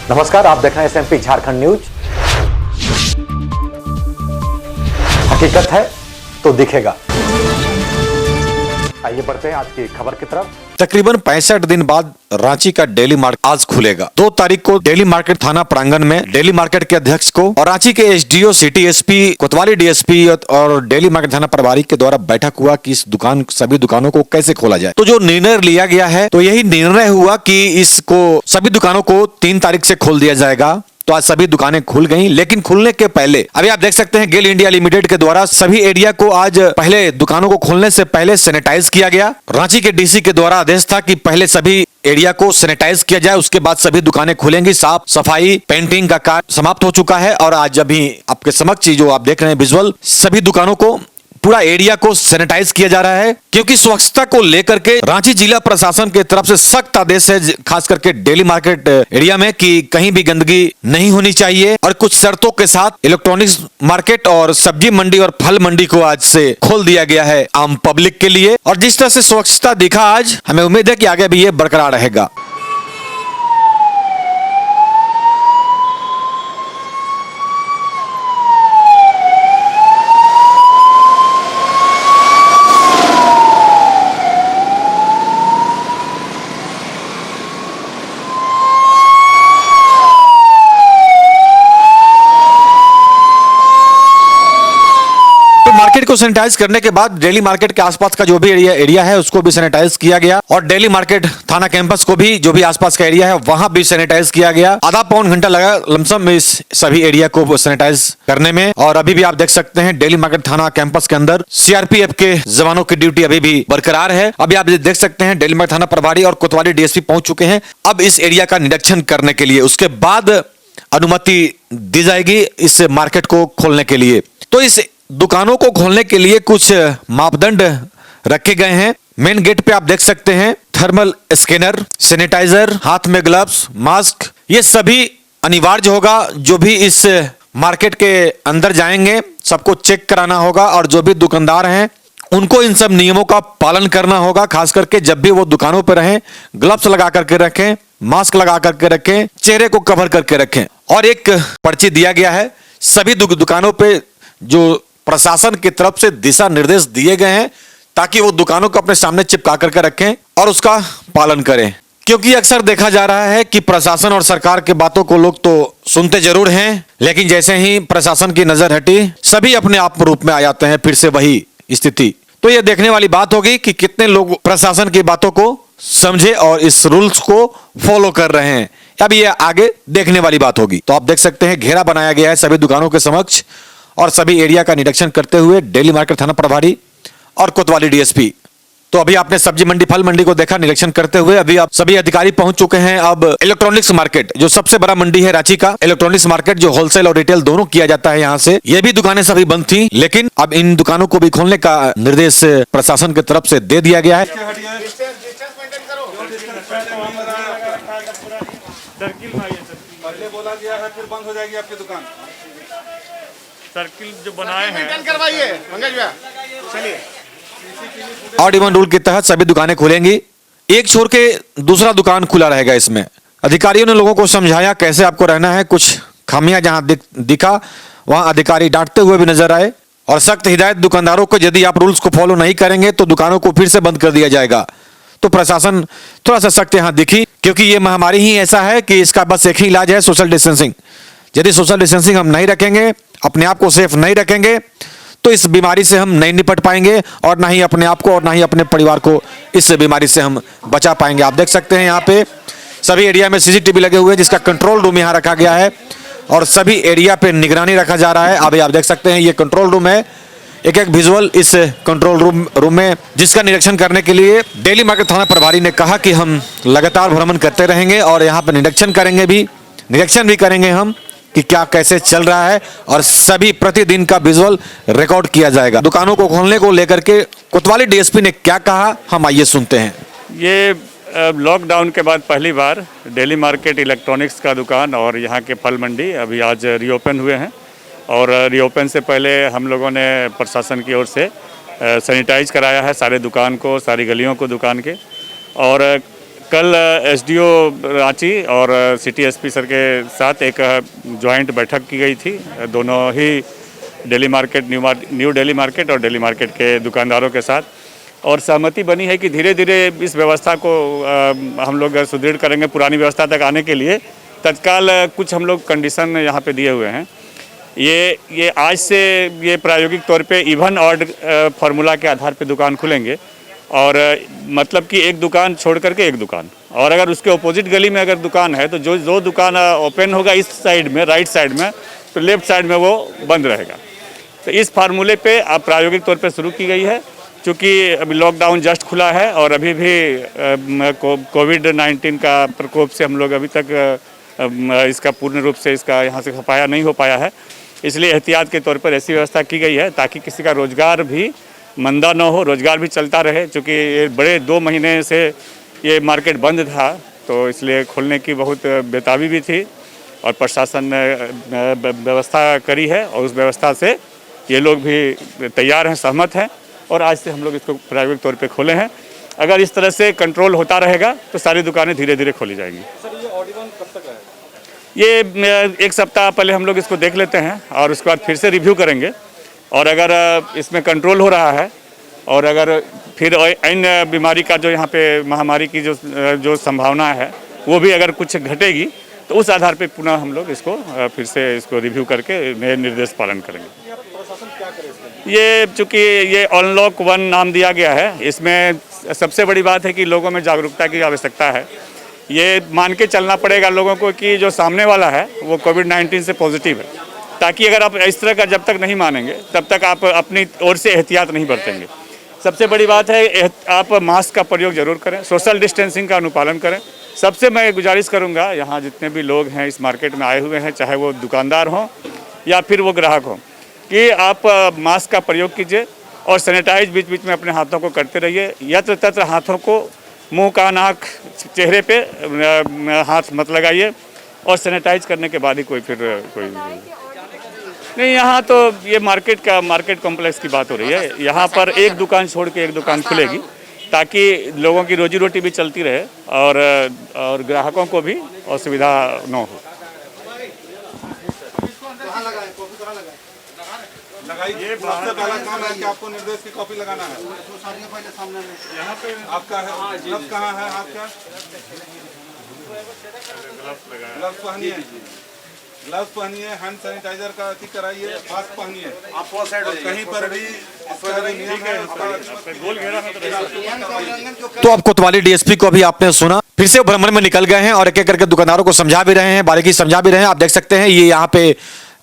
नमस्कार, आप देख रहे हैं एसएमपी झारखंड न्यूज। हकीकत है तो दिखेगा। आइए बढ़ते हैं आज की खबर की तरफ। तकरीबन 65 दिन बाद रांची का डेली मार्केट आज खुलेगा। 2 तारीख को डेली मार्केट थाना प्रांगण में डेली मार्केट के अध्यक्ष को और रांची के एसडीओ, सिटी एसपी, कोतवाली डीएसपी और डेली मार्केट थाना प्रभारी के द्वारा बैठक हुआ कि इस सभी दुकानों को कैसे खोला जाए। तो जो निर्णय लिया गया है तो यही निर्णय हुआ कि इसको सभी दुकानों को 3 तारीख से खोल दिया जाएगा। तो आज सभी दुकानें खुल गई, लेकिन खुलने के पहले अभी आप देख सकते हैं गेल इंडिया लिमिटेड के द्वारा सभी एरिया को आज पहले दुकानों को खोलने से पहले सैनिटाइज किया गया। रांची के डीसी के द्वारा आदेश था कि पहले सभी एरिया को सैनिटाइज किया जाए, उसके बाद सभी दुकानें खुलेंगी। साफ सफाई पेंटिंग का कार्य समाप्त हो चुका है और आज अभी आपके समक्ष जो आप देख रहे हैं विजुअल, सभी दुकानों को पूरा एरिया को सैनिटाइज किया जा रहा है, क्योंकि स्वच्छता को लेकर के रांची जिला प्रशासन की तरफ से सख्त आदेश है, खास करके डेली मार्केट एरिया में, कि कहीं भी गंदगी नहीं होनी चाहिए। और कुछ शर्तों के साथ इलेक्ट्रॉनिक्स मार्केट और सब्जी मंडी और फल मंडी को आज से खोल दिया गया है आम पब्लिक के लिए। और जिस तरह से स्वच्छता दिखा आज, हमें उम्मीद है कि आगे भी ये बरकरार रहेगा। मार्केट को सैनिटाइज करने के बाद डेली मार्केट के आसपास का जो भी एरिया है उसको भी सैनिटाइज किया गया और डेली मार्केट थाना कैंपस को भी, जो भी आसपास का एरिया है वहां भी सैनिटाइज किया गया। आधा पौन घंटा लगा लमसम में इस सभी एरिया को सैनिटाइज करने में। और अभी भी आप देख सकते हैं डेली मार्केट थाना कैंपस के अंदर सीआरपीएफ के जवानों की ड्यूटी अभी भी बरकरार है। अभी आप देख सकते हैं डेली मार्केट थाना प्रभारी और कोतवाली डीएसपी पहुंच चुके हैं अब इस एरिया का निरीक्षण करने के लिए। उसके बाद अनुमति दी जाएगी इस मार्केट को खोलने के लिए। तो इस दुकानों को खोलने के लिए कुछ मापदंड रखे गए हैं। मेन गेट पे आप देख सकते हैं थर्मल स्कैनर, सैनिटाइजर, हाथ में ग्लव्स, मास्क, ये सभी अनिवार्य होगा। जो भी इस मार्केट के अंदर जाएंगे सबको चेक कराना होगा और जो भी दुकानदार हैं उनको इन सब नियमों का पालन करना होगा। खास करके जब भी वो दुकानों पर रहें ग्लव्स लगा करके रखें, मास्क लगा करके रखें, चेहरे को कवर करके रखें। और एक पर्ची दिया गया है, सभी दुकानों पे जो प्रशासन की तरफ से दिशा निर्देश दिए गए हैं ताकि वो दुकानों को अपने सामने चिपका करके रखें और उसका पालन करें। क्योंकि अक्सर देखा जा रहा है कि प्रशासन और सरकार के बातों को लोग तो सुनते जरूर हैं, लेकिन जैसे ही प्रशासन की नजर हटी सभी अपने आप रूप में आ जाते हैं, फिर से वही स्थिति। तो ये देखने वाली बात होगी कि कितने लोग प्रशासन की बातों को समझे और इस रूल्स को फॉलो कर रहे हैं। अब ये आगे देखने वाली बात होगी। तो आप देख सकते हैं घेरा बनाया गया है सभी दुकानों के समक्ष और सभी एरिया का निरीक्षण करते हुए डेली मार्केट थाना प्रभारी और कोतवाली डीएसपी। तो अभी आपने सब्जी मंडी फल मंडी को देखा निरीक्षण करते हुए। अभी आप सभी अधिकारी पहुंच चुके हैं अब इलेक्ट्रॉनिक्स मार्केट, जो सबसे बड़ा मंडी है रांची का इलेक्ट्रॉनिक्स मार्केट, जो होलसेल और रिटेल दोनों किया जाता है यहाँ से। ये भी दुकानें सभी बंद थी, लेकिन अब इन दुकानों को भी खोलने का निर्देश प्रशासन की तरफ से दे दिया गया है। बोला गया है फिर बंद हो जाएगी आपकी दुकान। सर्किल जो बनाए हैं करवाइए मंगेश भैया, चलिए। ऑड इवन रूल के तहत सभी दुकानें खुलेंगी, एक छोड़ के दूसरा दुकान खुला रहेगा। इसमें अधिकारियों ने लोगों को समझाया कैसे आपको रहना है। कुछ खामियां जहां दिखा वहां अधिकारी डांटते हुए भी नजर आए और सख्त हिदायत दुकानदारों को, यदि आप रूल्स को फॉलो नहीं करेंगे तो दुकानों को फिर से बंद कर दिया जाएगा। तो प्रशासन थोड़ा सा सख्त यहां दिखी, क्योंकि ये महामारी ही ऐसा है कि इसका बस एक ही इलाज है, सोशल डिस्टेंसिंग। यदि सोशल डिस्टेंसिंग हम नहीं रखेंगे, अपने आप को सेफ नहीं रखेंगे, तो इस बीमारी से हम नहीं निपट पाएंगे और ना ही अपने आप को और ना ही अपने परिवार को इस बीमारी से हम बचा पाएंगे। आप देख सकते हैं यहाँ पे सभी एरिया में सीसीटीवी लगे हुए हैं, जिसका कंट्रोल रूम यहाँ रखा गया है और सभी एरिया पे निगरानी रखा जा रहा है। अभी आप देख सकते हैं ये कंट्रोल रूम है, एक एक विजुअल इस कंट्रोल रूम में, जिसका निरीक्षण करने के लिए डेली मार्केट थाना प्रभारी ने कहा कि हम लगातार भ्रमण करते रहेंगे और यहाँ पर निरीक्षण भी करेंगे हम कि क्या कैसे चल रहा है और सभी प्रतिदिन का विजुअल रिकॉर्ड किया जाएगा। दुकानों को खोलने को लेकर के कोतवाली डीएसपी ने क्या कहा, हम आइए सुनते हैं। ये लॉकडाउन के बाद पहली बार डेली मार्केट इलेक्ट्रॉनिक्स का दुकान और यहाँ के फल मंडी अभी आज रीओपन हुए हैं। और रीओपन से पहले हम लोगों ने प्रशासन की ओर से सैनिटाइज कराया है सारे दुकान को, सारी गलियों को दुकान के। और कल एसडीओ रांची और सिटी एसपी सर के साथ एक जॉइंट बैठक की गई थी। दोनों ही Delhi market, new Delhi market और दिल्ली मार्केट के दुकानदारों के साथ, और सहमति बनी है कि धीरे धीरे इस व्यवस्था को हम लोग सुदृढ़ करेंगे। पुरानी व्यवस्था तक आने के लिए तत्काल कुछ हम लोग कंडीशन यहाँ पे दिए हुए हैं। ये आज से ये प्रायोगिक तौर पे इवन ऑड फार्मूला के आधार पे दुकान खुलेंगे, और मतलब कि एक दुकान छोड़ करके एक दुकान, और अगर उसके अपोजिट गली में अगर दुकान है तो जो दुकान ओपन होगा इस साइड में, राइट साइड में, तो लेफ्ट साइड में वो बंद रहेगा। तो इस फार्मूले पे अब प्रायोगिक तौर पे शुरू की गई है। चूँकि अभी लॉकडाउन जस्ट खुला है और अभी भी कोविड-19 का प्रकोप से हम लोग अभी तक इसका पूर्ण रूप से इसका यहाँ से खपाया नहीं हो पाया है, इसलिए एहतियात के तौर पर ऐसी व्यवस्था की गई है ताकि किसी का रोजगार भी मंदा न हो, रोजगार भी चलता रहे। चूँकि ये बड़े 2 महीने से ये मार्केट बंद था, तो इसलिए खोलने की बहुत बेताबी भी थी और प्रशासन ने व्यवस्था करी है, और उस व्यवस्था से ये लोग भी तैयार हैं, सहमत हैं, और आज से हम लोग इसको प्रायोगिक तौर पे खोले हैं। अगर इस तरह से कंट्रोल होता रहेगा तो सारी दुकानें धीरे धीरे खोली जाएंगी। सर, ये ऑड इवन कब तक है? ये 1 सप्ताह पहले हम लोग इसको देख लेते हैं और उसके बाद फिर से रिव्यू करेंगे, और अगर इसमें कंट्रोल हो रहा है और अगर फिर अन्य बीमारी का जो यहाँ पे महामारी की जो संभावना है वो भी अगर कुछ घटेगी तो उस आधार पे पुनः हम लोग इसको फिर से इसको रिव्यू करके नए निर्देश पालन करेंगे। प्रशासन क्या करे इसमें? ये चूँकि ये अनलॉक 1 नाम दिया गया है, इसमें सबसे बड़ी बात है कि लोगों में जागरूकता की आवश्यकता है। ये मान के चलना पड़ेगा लोगों को कि जो सामने वाला है वो कोविड-19 से पॉजिटिव है, ताकि अगर आप इस तरह का जब तक नहीं मानेंगे तब तक आप अपनी ओर से एहतियात नहीं बरतेंगे। सबसे बड़ी बात है आप मास्क का प्रयोग जरूर करें, सोशल डिस्टेंसिंग का अनुपालन करें। सबसे मैं गुजारिश करूंगा यहाँ जितने भी लोग हैं इस मार्केट में आए हुए हैं, चाहे वो दुकानदार हों या फिर वो ग्राहक हों, कि आप मास्क का प्रयोग कीजिए और सैनिटाइज बीच बीच में अपने हाथों को करते रहिए। यत्र तत्र हाथों को, मुंह का, नाक, चेहरे पे हाथ मत लगाइए, और सैनिटाइज करने के बाद ही कोई नहीं। यहाँ तो ये मार्केट कॉम्प्लेक्स की बात हो रही है। यहाँ पर एक दुकान छोड़ के एक दुकान खुलेगी ताकि लोगों की रोजी रोटी भी चलती रहे और ग्राहकों को भी असुविधा न हो। लगाइए। सबसे पहला काम है कि आपको निर्देश की कॉपी लगाना है। यहाँ पे आपका है, ग्लव्स कहाँ है आपका? ग्लव्स पहनिए, ग्लव्स पहनिए, हैंड सैनिटाइजर का अति कराइए, मास्क पहनिए। आप कहीं पर भी नियम है, तो अब कोतवाली डीएसपी को भी आपने सुना, फिर से भ्रमण में निकल गए हैं और एक एक करके दुकानदारों को समझा भी रहे हैं, बारीकी समझा भी रहे हैं। आप देख सकते हैं ये यहाँ पे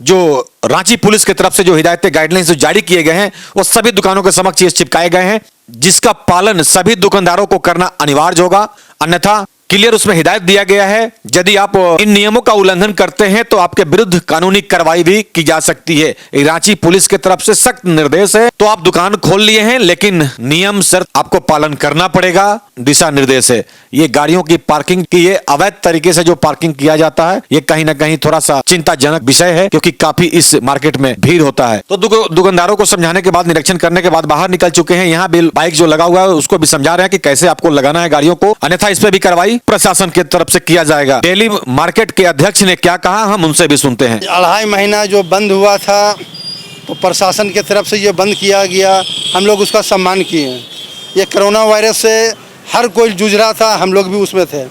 जो रांची पुलिस की तरफ से जो हिदायतें, गाइडलाइंस जो जारी किए गए हैं वो सभी दुकानों के समक्ष ये चिपकाए गए हैं, जिसका पालन सभी दुकानदारों को करना अनिवार्य होगा, अन्यथा क्लियर उसमें हिदायत दिया गया है यदि आप इन नियमों का उल्लंघन करते हैं तो आपके विरुद्ध कानूनी कार्रवाई भी की जा सकती है। रांची पुलिस की तरफ से सख्त निर्देश है। तो आप दुकान खोल लिए हैं लेकिन नियम शर्त आपको पालन करना पड़ेगा, दिशा निर्देश है। ये गाड़ियों की पार्किंग की, ये अवैध तरीके से जो पार्किंग किया जाता है, ये कहीं ना कहीं थोड़ा सा चिंताजनक विषय है, क्योंकि काफी इस मार्केट में भीड़ होता है। तो दुकानदारों को समझाने के बाद, निरीक्षण करने के बाद बाहर निकल चुके हैं। यहाँ बिल बाइक जो लगा हुआ है उसको भी समझा रहे हैं कि कैसे आपको लगाना है गाड़ियों को, अन्यथा इस पे भी कार्रवाई प्रशासन की तरफ से किया जाएगा। दिल्ली मार्केट के अध्यक्ष ने क्या कहा, हम उनसे भी सुनते हैं। 2.5 महीना जो बंद हुआ था तो प्रशासन की तरफ से ये बंद किया गया, हम लोग उसका सम्मान किए। ये कोरोना वायरस से हर कोई जूझ रहा था, हम लोग भी उसमें थे,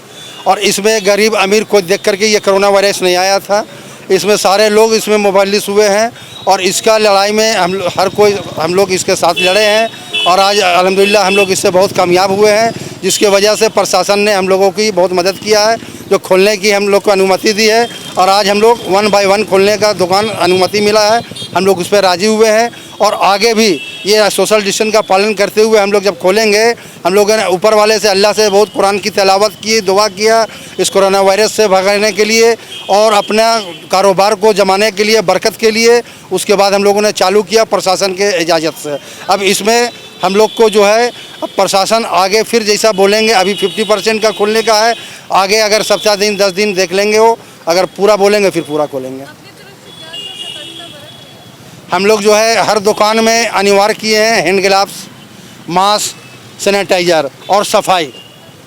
और इसमें गरीब अमीर को देख करके ये कोरोना वायरस नहीं आया था। इसमें सारे लोग इसमें मुबल्लिस हुए हैं और इसका लड़ाई में हम लोग इसके साथ लड़े हैं, और आज अल्हम्दुलिल्लाह हम लोग इससे बहुत कामयाब हुए हैं, जिसके वजह से प्रशासन ने हम लोगों की बहुत मदद किया है, जो खोलने की हम लोग को अनुमति दी है, और आज हम लोग 1 बाय 1 खोलने का दुकान अनुमति मिला है। हम लोग उस पर राज़ी हुए हैं, और आगे भी ये सोशल डिस्टेंस का पालन करते हुए हम लोग जब खोलेंगे, हम लोगों ने ऊपर वाले से, अल्लाह से बहुत कुरान की तिलावत की, दुआ किया इस कोरोना वायरस से भगाने के लिए और अपना कारोबार को जमाने के लिए, बरकत के लिए। उसके बाद हम लोगों ने चालू किया प्रशासन के इजाज़त से। अब इसमें हम लोग को जो है, अब प्रशासन आगे फिर जैसा बोलेंगे, अभी 50% का खोलने का है, आगे अगर सप्ताह दिन 10 दिन देख लेंगे, वो अगर पूरा बोलेंगे फिर पूरा खोलेंगे। हम लोग जो है हर दुकान में अनिवार्य किए हैं हैंड ग्लव्स, मास्क, सैनिटाइज़र और सफाई,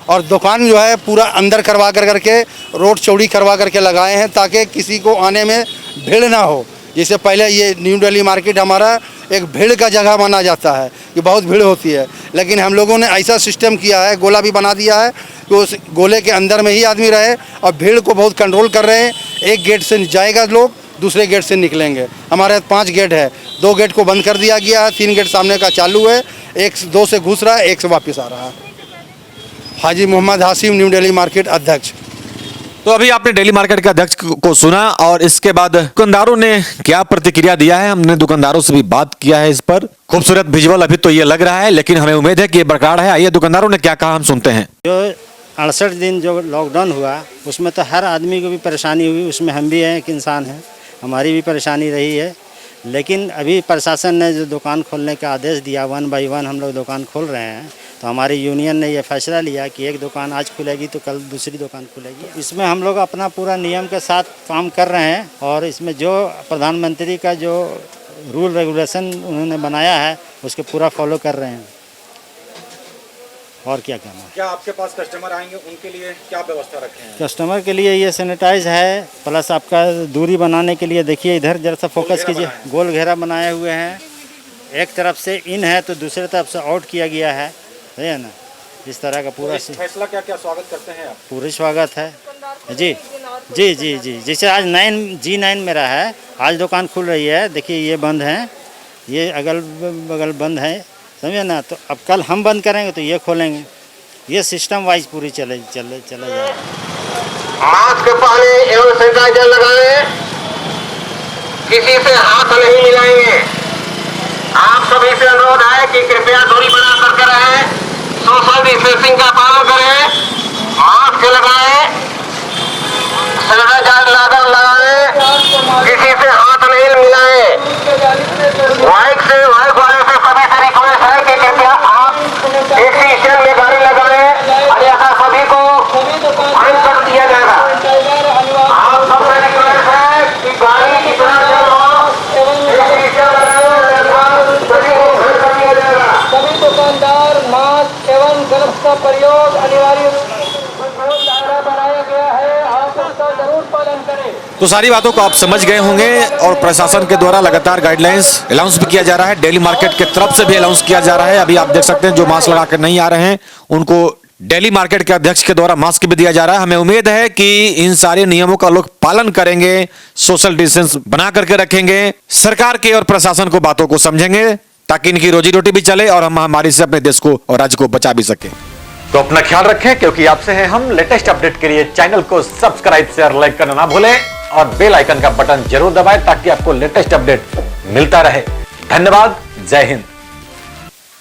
और दुकान जो है पूरा अंदर करवा करके रोड चौड़ी करवा करके लगाए हैं ताकि किसी को आने में भीड़ ना हो। जैसे पहले ये न्यू दिल्ली मार्केट हमारा एक भीड़ का जगह माना जाता है कि बहुत भीड़ होती है, लेकिन हम लोगों ने ऐसा सिस्टम किया है, गोला भी बना दिया है कि उस गोले के अंदर में ही आदमी रहे और भीड़ को बहुत कंट्रोल कर रहे हैं। एक गेट से जाएगा लोग, दूसरे गेट से निकलेंगे। हमारे 5 गेट है, 2 गेट को बंद कर दिया गया है, 3 गेट सामने का चालू है, 2 से घुस रहा है, 1 से वापस आ रहा है। हाजी मोहम्मद हाशिम, न्यू दिल्ली मार्केट अध्यक्ष। तो अभी आपने दिल्ली मार्केट के अध्यक्ष को सुना और इसके बाद दुकानदारों ने क्या प्रतिक्रिया दिया है, हमने दुकानदारों से भी बात किया है इस पर। खूबसूरत विजुअल अभी तो ये लग रहा है, लेकिन हमें उम्मीद है कि ये बरकरार है। आइए दुकानदारों ने क्या कहा, हम सुनते हैं। जो 68 दिन जो लॉकडाउन हुआ उसमें तो हर आदमी को भी परेशानी हुई, उसमें हम भी हैं, एक इंसान हैं, हमारी भी परेशानी रही है। लेकिन अभी प्रशासन ने जो दुकान खोलने का आदेश दिया, 1 बाय 1 हम लोग दुकान खोल रहे हैं, तो हमारी यूनियन ने ये फैसला लिया कि एक दुकान आज खुलेगी तो कल दूसरी दुकान खुलेगी। इसमें हम लोग अपना पूरा नियम के साथ काम कर रहे हैं और इसमें जो प्रधानमंत्री का जो रूल रेगुलेशन उन्होंने बनाया है उसके पूरा फॉलो कर रहे हैं। और क्या करना है। क्या आपके पास कस्टमर आएंगे, उनके लिए क्या व्यवस्था रखे हैं? कस्टमर के लिए ये सैनिटाइज है, प्लस आपका दूरी बनाने के लिए देखिए इधर जरा सा फोकस कीजिए, गोल घेरा बनाए हुए हैं। एक तरफ से इन है तो दूसरी तरफ से आउट किया गया है, है ना। इस तरह का पूरा फैसला क्या क्या स्वागत करते हैं आप? पूरे स्वागत है जी जी जी जी। जैसे आज G9 मेरा है, आज दुकान खुल रही है, देखिए ये बंद है, ये अगल बगल बंद है, समझे ना। तो अब कल हम बंद करेंगे तो ये खोलेंगे, ये सिस्टम वाइज पूरी चला जाएगा। मास्क पहने एवं सैनिटाइजर लगाएं, किसी से हाथ नहीं मिलाएंगे। आप सभी से अनुरोध है कि कृपया दूरी बना करके रहें, सोशल डिस्टेंसिंग का पालन करें, मास्क लगाएं, सैनिटाइजर लगाएं, किसी से हाथ नहीं मिलाएं। बाइक वाले से सभी से रिक्वेस्ट है कि कृपया आप एक स्टेशन में गाड़ी लगाएं, अन्यथा सभी को फाइन कर दिया जाएगा। आप सबसे रिक्वेस्ट है कि गाड़ी की तरह सभी दुकानदार मास्क एवं ग्लव्स का प्रयोग अनिवार्य दायरा बनाया गया है, आप उसका जरूर पालन करें। तो सारी बातों को आप समझ गए होंगे और प्रशासन के द्वारा लगातार गाइडलाइंस अनाउंस भी किया जा रहा है, दिल्ली मार्केट की तरफ से भी अनाउंस किया जा रहा है। अभी आप देख सकते हैं जो मास्क लगाकर नहीं आ रहे हैं उनको दिल्ली मार्केट के अध्यक्ष के द्वारा मास्क भी दिया जा रहा है। हमें उम्मीद है कि इन सारे नियमों का लोग पालन करेंगे, सोशल डिस्टेंस बना करके रखेंगे, सरकार के और प्रशासन को बातों को समझेंगे ताकि इनकी रोजी रोटी भी चले और हम महामारी से अपने देश को और राज्य को बचा भी सके। तो अपना ख्याल रखें, क्योंकि आपसे हैं हम। लेटेस्ट अपडेट के लिए चैनल को सब्सक्राइब, शेयर, लाइक करना ना भूलें और बेल आइकन का बटन जरूर दबाएं ताकि आपको लेटेस्ट अपडेट मिलता रहे। धन्यवाद, जय हिंद।